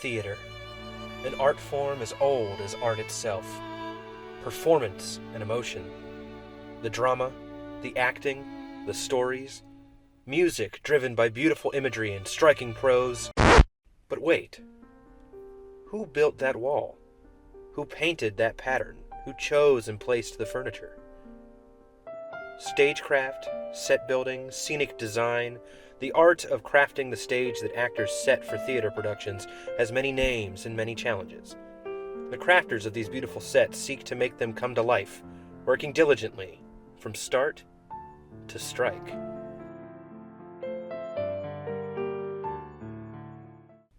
Theater, an art form as old as art itself. Performance and emotion. The drama, the acting, the stories. Music driven by beautiful imagery and striking prose. But wait. Who built that wall? Who painted that pattern? Who chose and placed the furniture? Stagecraft, set building, scenic design, the art of crafting the stage that actors set for theater productions has many names and many challenges. The crafters of these beautiful sets seek to make them come to life, working diligently, from start to strike.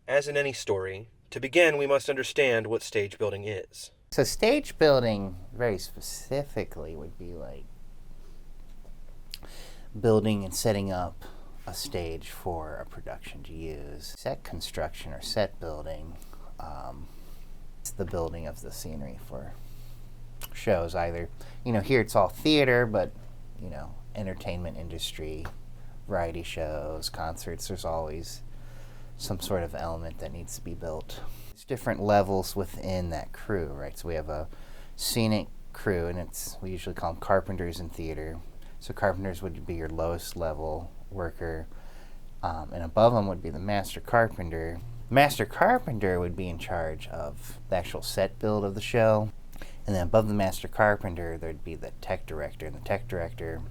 As in any story, to begin we must understand what stage building is. So stage building, very specifically, would be like building and setting up a stage for a production to use. Set construction or set building, it's the building of the scenery for shows. Either, here it's all theater, but, entertainment industry, variety shows, concerts, there's always some sort of element that needs to be built. There's different levels within that crew, right? So we have a scenic crew, and we usually call them carpenters in theater. So carpenters would be your lowest level worker, and above them would be the master carpenter. Master carpenter would be in charge of the actual set build of the show, and then above the master carpenter there'd be the tech director, and the tech director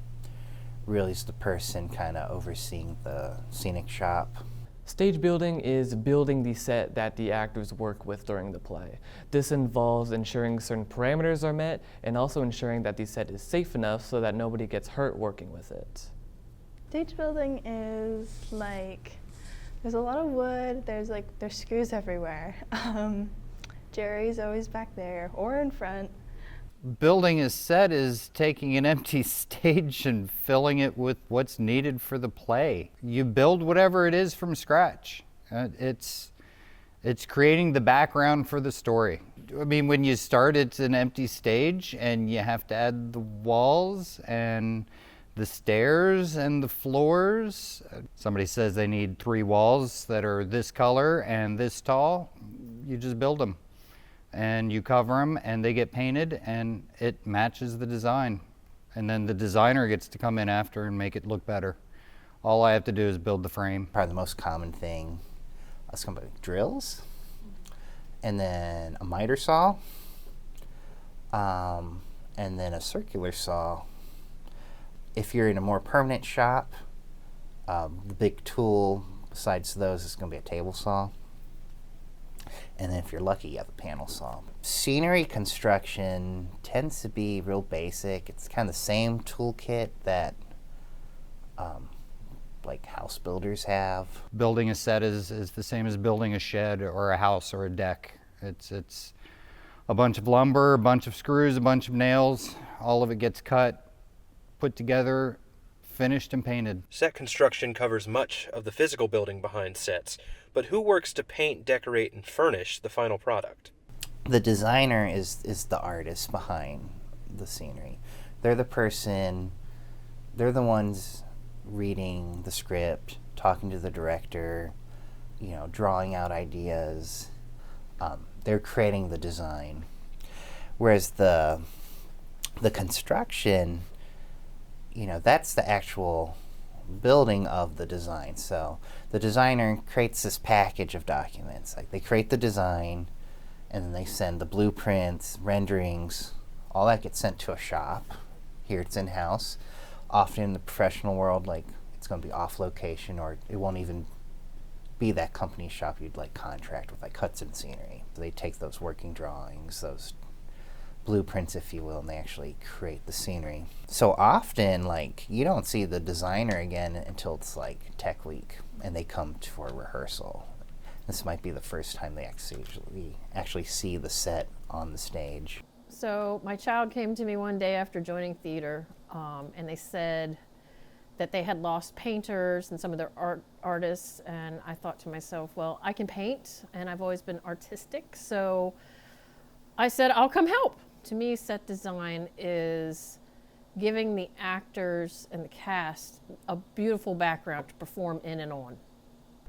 really is the person kind of overseeing the scenic shop. Stage building is building the set that the actors work with during the play. This involves ensuring certain parameters are met and also ensuring that the set is safe enough so that nobody gets hurt working with it. Stage building is like, there's a lot of wood, there's screws everywhere. Jerry's always back there or in front. Building a set is taking an empty stage and filling it with what's needed for the play. You build whatever it is from scratch. It's creating the background for the story. I mean, when you start, it's an empty stage and you have to add the walls and the stairs and the floors. Somebody says they need 3 walls that are this color and this tall. You just build them. And you cover them and they get painted and it matches the design. And then the designer gets to come in after and make it look better. All I have to do is build the frame. Probably the most common thing is drills, and then a miter saw, and then a circular saw. If you're in a more permanent shop, the big tool besides those is going to be a table saw. And then if you're lucky, you have a panel saw. Scenery construction tends to be real basic. It's kind of the same toolkit that like house builders have. Building a set is the same as building a shed or a house or a deck. It's a bunch of lumber, a bunch of screws, a bunch of nails. All of it gets cut, put together, finished and painted. Set construction covers much of the physical building behind sets, but who works to paint, decorate, and furnish the final product? The designer is the artist behind the scenery. They're the ones reading the script, talking to the director, drawing out ideas. They're creating the design. Whereas the construction, that's the actual building of the design. So the designer creates this package of documents. Like they create the design and then they send the blueprints, renderings, all that gets sent to a shop. Here it's in-house. Often in the professional world, it's going to be off location, or it won't even be that company shop you'd contract with, like Hudson Scenery. So they take those working drawings, those blueprints, if you will, and they actually create the scenery. So often, you don't see the designer again until it's tech week and they come for a rehearsal. This might be the first time they actually see the set on the stage. So my child came to me one day after joining theater, and they said that they had lost painters and some of their artists, and I thought to myself, well, I can paint and I've always been artistic, so I said, I'll come help. To me, set design is giving the actors and the cast a beautiful background to perform in and on.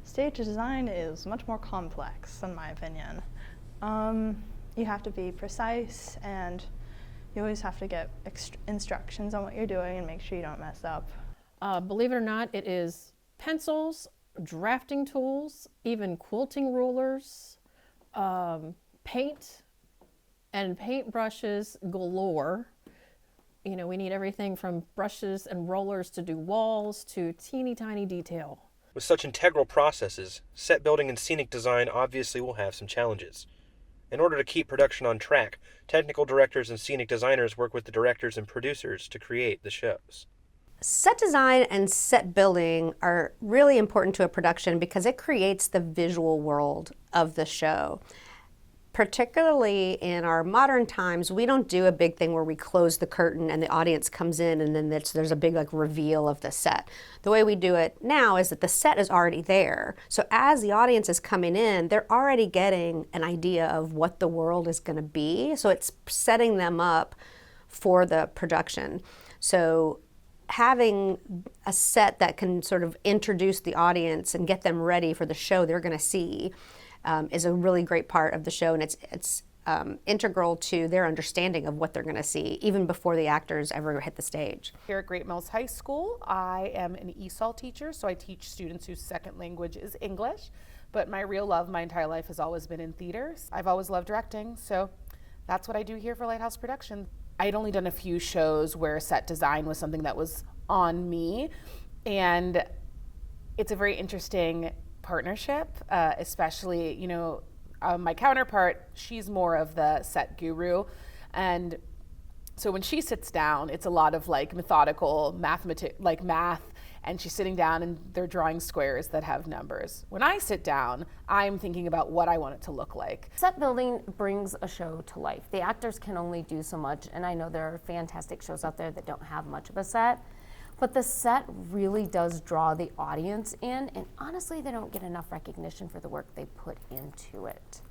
Stage design is much more complex, in my opinion. You have to be precise, and you always have to get instructions on what you're doing and make sure you don't mess up. Believe it or not, it is pencils, drafting tools, even quilting rulers, paint, and paintbrushes galore. You know, we need everything from brushes and rollers to do walls to teeny tiny detail. With such integral processes, set building and scenic design obviously will have some challenges. In order to keep production on track, technical directors and scenic designers work with the directors and producers to create the shows. Set design and set building are really important to a production because it creates the visual world of the show. Particularly in our modern times, we don't do a big thing where we close the curtain and the audience comes in and then there's a big reveal of the set. The way we do it now is that the set is already there. So as the audience is coming in, they're already getting an idea of what the world is going to be. So it's setting them up for the production. So having a set that can sort of introduce the audience and get them ready for the show they're going to see is a really great part of the show, and it's integral to their understanding of what they're going to see, even before the actors ever hit the stage. Here at Great Mills High School, I am an ESOL teacher, so I teach students whose second language is English, but my real love my entire life has always been in theater. I've always loved directing, so that's what I do here for Lighthouse Productions. I'd only done a few shows where set design was something that was on me, and it's a very interesting partnership, especially, you know, my counterpart, she's more of the set guru, and so when she sits down, it's a lot of methodical math, and she's sitting down and they're drawing squares that have numbers. When I sit down, I'm thinking about what I want it to look like. Set building brings a show to life. The actors can only do so much, and I know there are fantastic shows out there that don't have much of a set. But the set really does draw the audience in, and honestly, they don't get enough recognition for the work they put into it.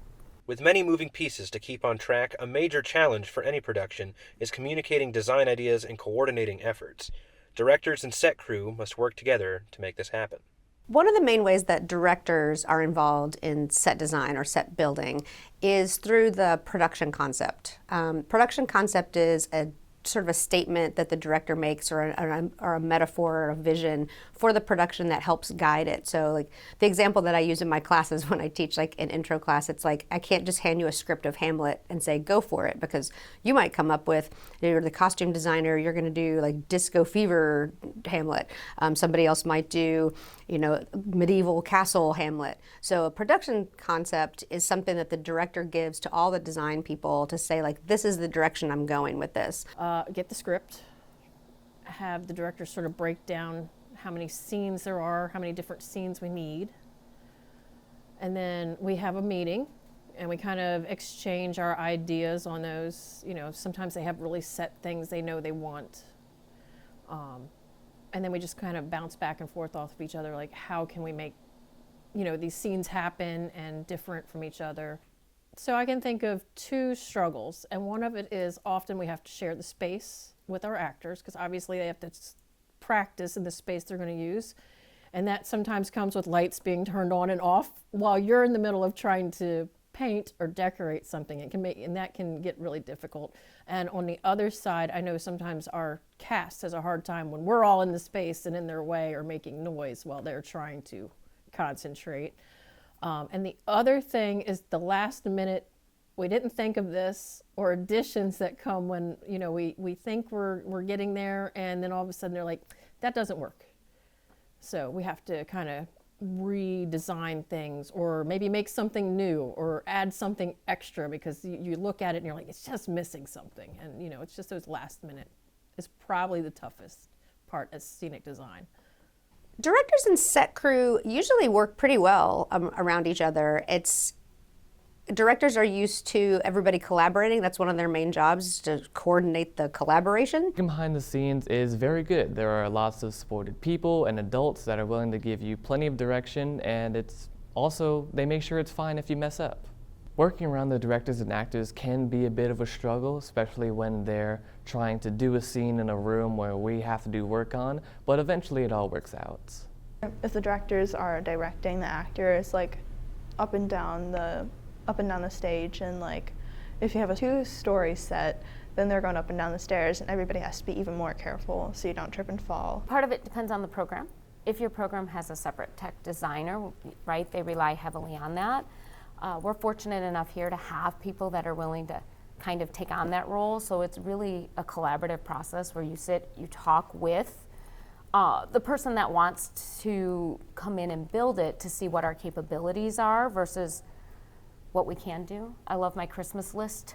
With many moving pieces to keep on track, a major challenge for any production is communicating design ideas and coordinating efforts. Directors and set crew must work together to make this happen. One of the main ways that directors are involved in set design or set building is through the production concept. Production concept is a sort of a statement that the director makes, or a metaphor or a vision for the production that helps guide it. So like the example that I use in my classes when I teach like an intro class, it's like I can't just hand you a script of Hamlet and say go for it, because you might come up with, you're the costume designer, you're going to do like disco fever Hamlet. Somebody else might do, you know, medieval castle Hamlet. So a production concept is something that the director gives to all the design people to say like, this is the direction I'm going with this. Get the script, have the director sort of break down how many scenes there are, how many different scenes we need. And then we have a meeting and we kind of exchange our ideas on those. You know, sometimes they have really set things they know they want. And then we just kind of bounce back and forth off of each other, like how can we make, you know, these scenes happen and different from each other. So I can think of two struggles, and one of it is often we have to share the space with our actors, because obviously they have to practice in the space they're going to use, and that sometimes comes with lights being turned on and off while you're in the middle of trying to paint or decorate something. And that can get really difficult. And on the other side, I know sometimes our cast has a hard time when we're all in the space and in their way or making noise while they're trying to concentrate. And the other thing is the last minute, we didn't think of this, or additions that come when, you know, we think we're getting there, and then all of a sudden they're like, that doesn't work. So we have to kind of redesign things, or maybe make something new, or add something extra, because you look at it and you're like, it's just missing something. And, you know, it's just those last minute is probably the toughest part as scenic design. Directors and set crew usually work pretty well around each other. Directors are used to everybody collaborating. That's one of their main jobs, is to coordinate the collaboration. Behind the scenes is very good. There are lots of supported people and adults that are willing to give you plenty of direction, and it's also, they make sure it's fine if you mess up. Working around the directors and actors can be a bit of a struggle, especially when they're trying to do a scene in a room where we have to do work on, but eventually it all works out. If the directors are directing the actors, like up and down the stage, and like if you have a 2-story set, then they're going up and down the stairs, and everybody has to be even more careful so you don't trip and fall. Part of it depends on the program. If your program has a separate tech designer, right, they rely heavily on that. We're fortunate enough here to have people that are willing to kind of take on that role, so it's really a collaborative process where you sit, you talk with the person that wants to come in and build it to see what our capabilities are versus what we can do. I love my Christmas list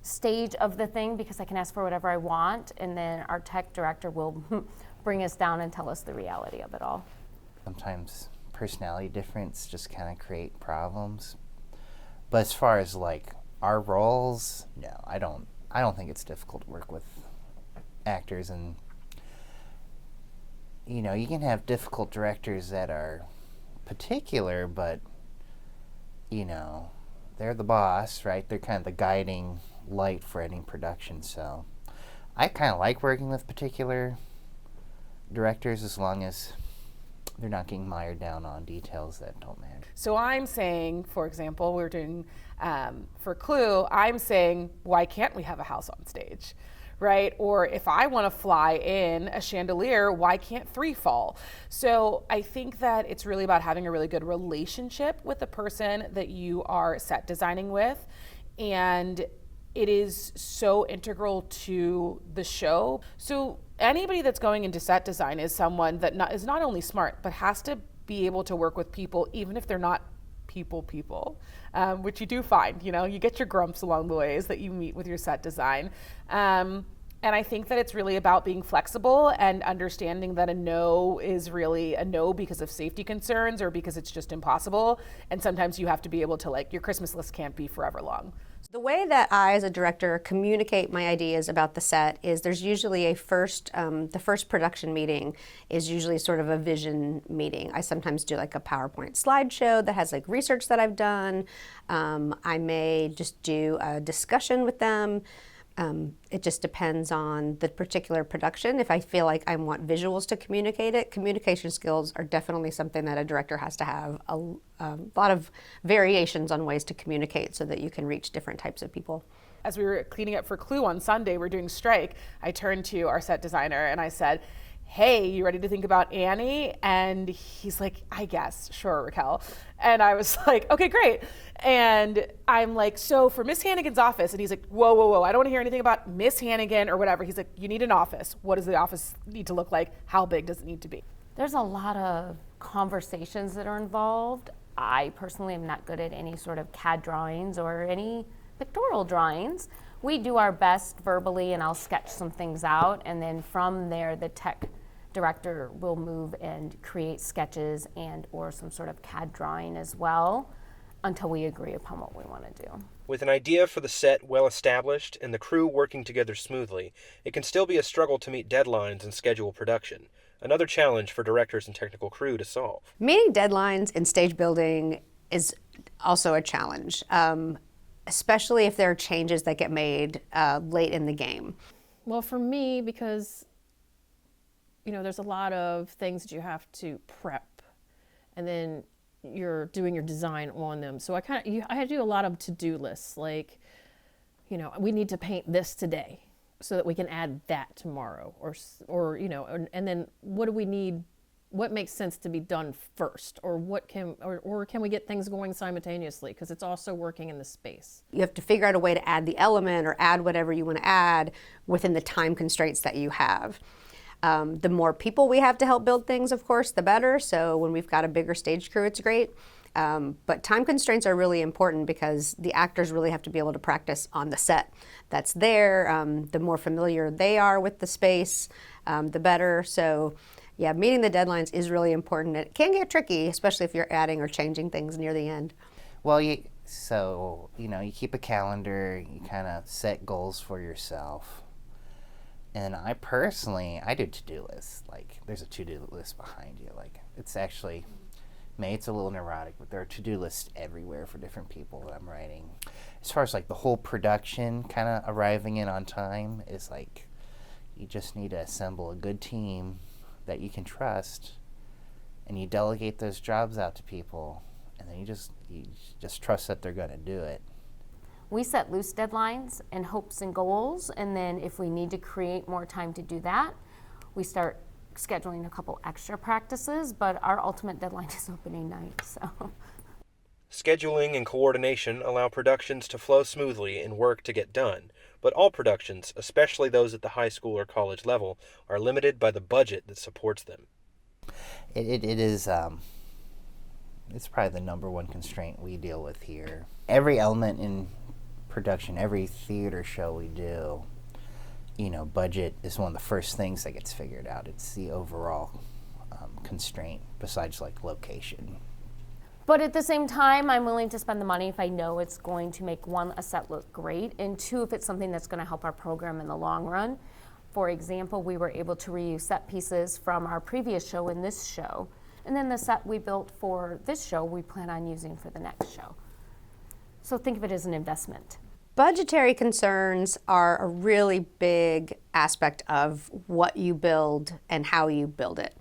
stage of the thing because I can ask for whatever I want, and then our tech director will bring us down and tell us the reality of it all. Sometimes personality difference just kind of create problems. But as far as like our roles, no, I don't think it's difficult to work with actors. And you know, you can have difficult directors that are particular, but you know, they're the boss, right? They're kind of the guiding light for any production. So I kind of like working with particular directors as long as they're not getting mired down on details that don't matter. So I'm saying, for example, we're doing for Clue, I'm saying, why can't we have a house on stage? Right? Or if I want to fly in a chandelier, why can't 3 fall? So I think that it's really about having a really good relationship with the person that you are set designing with. And it is so integral to the show. So anybody that's going into set design is someone that is not only smart, but has to be able to work with people, even if they're not people, which you do find, you know, you get your grumps along the ways that you meet with your set design. And I think that it's really about being flexible and understanding that a no is really a no because of safety concerns or because it's just impossible. And sometimes you have to be able to, like, your Christmas list can't be forever long. The way that I, as a director, communicate my ideas about the set is there's usually a the first production meeting is usually sort of a vision meeting. I sometimes do like a PowerPoint slideshow that has like research that I've done. I may just do a discussion with them. It just depends on the particular production. If I feel like I want visuals to communicate it, communication skills are definitely something that a director has to have a lot of variations on ways to communicate so that you can reach different types of people. As we were cleaning up for Clue on Sunday, we're doing Strike, I turned to our set designer and I said, hey, you ready to think about Annie? And he's like, I guess, sure, Raquel. And I was like, okay, great. And I'm like, so for Miss Hannigan's office, and he's like, whoa, I don't want to hear anything about Miss Hannigan or whatever. He's like, you need an office. What does the office need to look like? How big does it need to be? There's a lot of conversations that are involved. I personally am not good at any sort of CAD drawings or any pictorial drawings. We do our best verbally, and I'll sketch some things out, and then from there the tech director will move and create sketches and or some sort of CAD drawing as well until we agree upon what we want to do. With an idea for the set well established and the crew working together smoothly, it can still be a struggle to meet deadlines and schedule production. Another challenge for directors and technical crew to solve. Meeting deadlines in stage building is also a challenge, especially if there are changes that get made late in the game. Well, for me, because you know, there's a lot of things that you have to prep, and then you're doing your design on them. So I had to do a lot of to-do lists, like, you know, we need to paint this today so that we can add that tomorrow, or you know, and then what do we need? What makes sense to be done first, or what can we get things going simultaneously because it's also working in the space. You have to figure out a way to add the element or add whatever you want to add within the time constraints that you have. The more people we have to help build things, of course, the better. So when we've got a bigger stage crew, it's great. But time constraints are really important because the actors really have to be able to practice on the set that's there. The more familiar they are with the space, the better. So yeah, meeting the deadlines is really important. It can get tricky, especially if you're adding or changing things near the end. Well, you keep a calendar, you kind of set goals for yourself. And I do to-do lists. Like, there's a to-do list behind you. Like, it's actually, it's a little neurotic, but there are to-do lists everywhere for different people that I'm writing. As far as, like, the whole production kind of arriving in on time is, like, you just need to assemble a good team that you can trust and you delegate those jobs out to people, and then you just trust that they're going to do it. We set loose deadlines and hopes and goals, and then if we need to create more time to do that, we start scheduling a couple extra practices, but our ultimate deadline is opening night, so. Scheduling and coordination allow productions to flow smoothly and work to get done, but all productions, especially those at the high school or college level, are limited by the budget that supports them. It is, it's probably the number one constraint we deal with here. Every element in production, every theater show we do, budget is one of the first things that gets figured out. It's the overall constraint, besides like location. But at the same time, I'm willing to spend the money if I know it's going to make, one, a set look great, and two, if it's something that's going to help our program in the long run. For example, we were able to reuse set pieces from our previous show in this show, and then the set we built for this show we plan on using for the next show. So think of it as an investment. Budgetary concerns are a really big aspect of what you build and how you build it.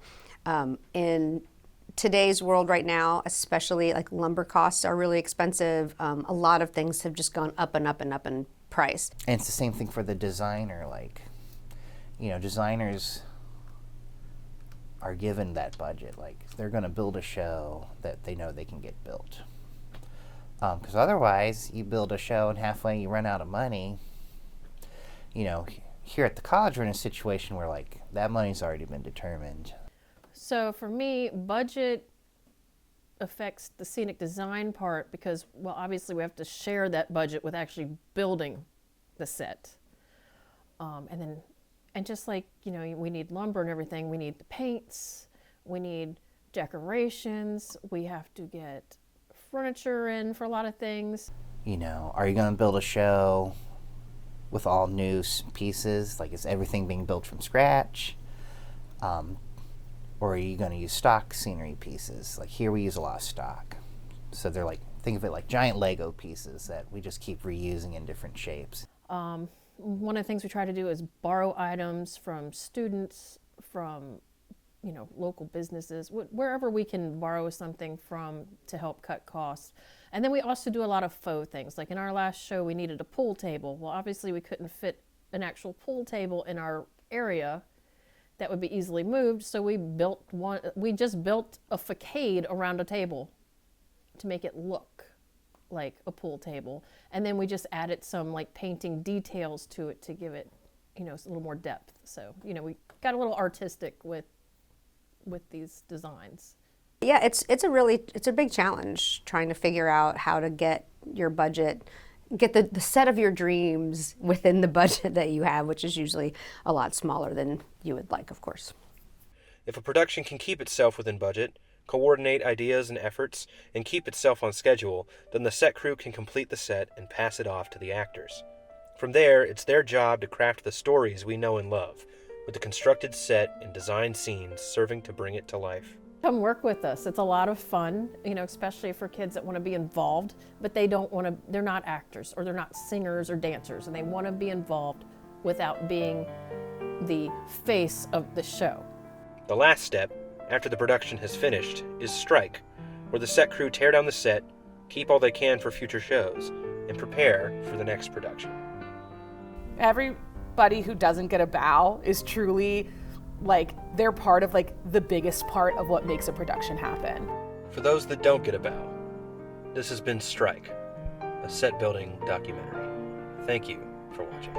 In today's world right now, especially like lumber costs are really expensive. A lot of things have just gone up and up and up in price. And it's the same thing for the designer. Like, designers are given that budget. Like, they're going to build a show that they know they can get built. Because otherwise, you build a show and halfway you run out of money. Here at the college, we're in a situation where, like, that money's already been determined. So for me, budget affects the scenic design part because, well, obviously we have to share that budget with actually building the set. And just like, we need lumber and everything, we need the paints, we need decorations, we have to get furniture in for a lot of things. Are you going to build a show with all new pieces? Like, is everything being built from scratch? Or are you going to use stock scenery pieces? Like, here we use a lot of stock. So they're like, think of it like giant Lego pieces that we just keep reusing in different shapes. One of the things we try to do is borrow items from students, from local businesses, wherever we can borrow something from to help cut costs. And then we also do a lot of faux things. Like in our last show, we needed a pool table. Well, obviously we couldn't fit an actual pool table in our area that would be easily moved, so we just built a facade around a table to make it look like a pool table. And then we just added some like painting details to it to give it, a little more depth. So, we got a little artistic with these designs. Yeah, it's a big challenge trying to figure out how to get your budget, get the set of your dreams within the budget that you have, which is usually a lot smaller than you would like, of course. If a production can keep itself within budget, coordinate ideas and efforts, and keep itself on schedule, then the set crew can complete the set and pass it off to the actors. From there, it's their job to craft the stories we know and love, with the constructed set and designed scenes serving to bring it to life. Come work with us. It's a lot of fun, especially for kids that want to be involved, but they're not actors or they're not singers or dancers, and they want to be involved without being the face of the show. The last step, after the production has finished, is strike, where the set crew tear down the set, keep all they can for future shows, and prepare for the next production. Everybody who doesn't get a bow is truly they're part of the biggest part of what makes a production happen. For those that don't get a bow, this has been Strike, a set building documentary. Thank you for watching.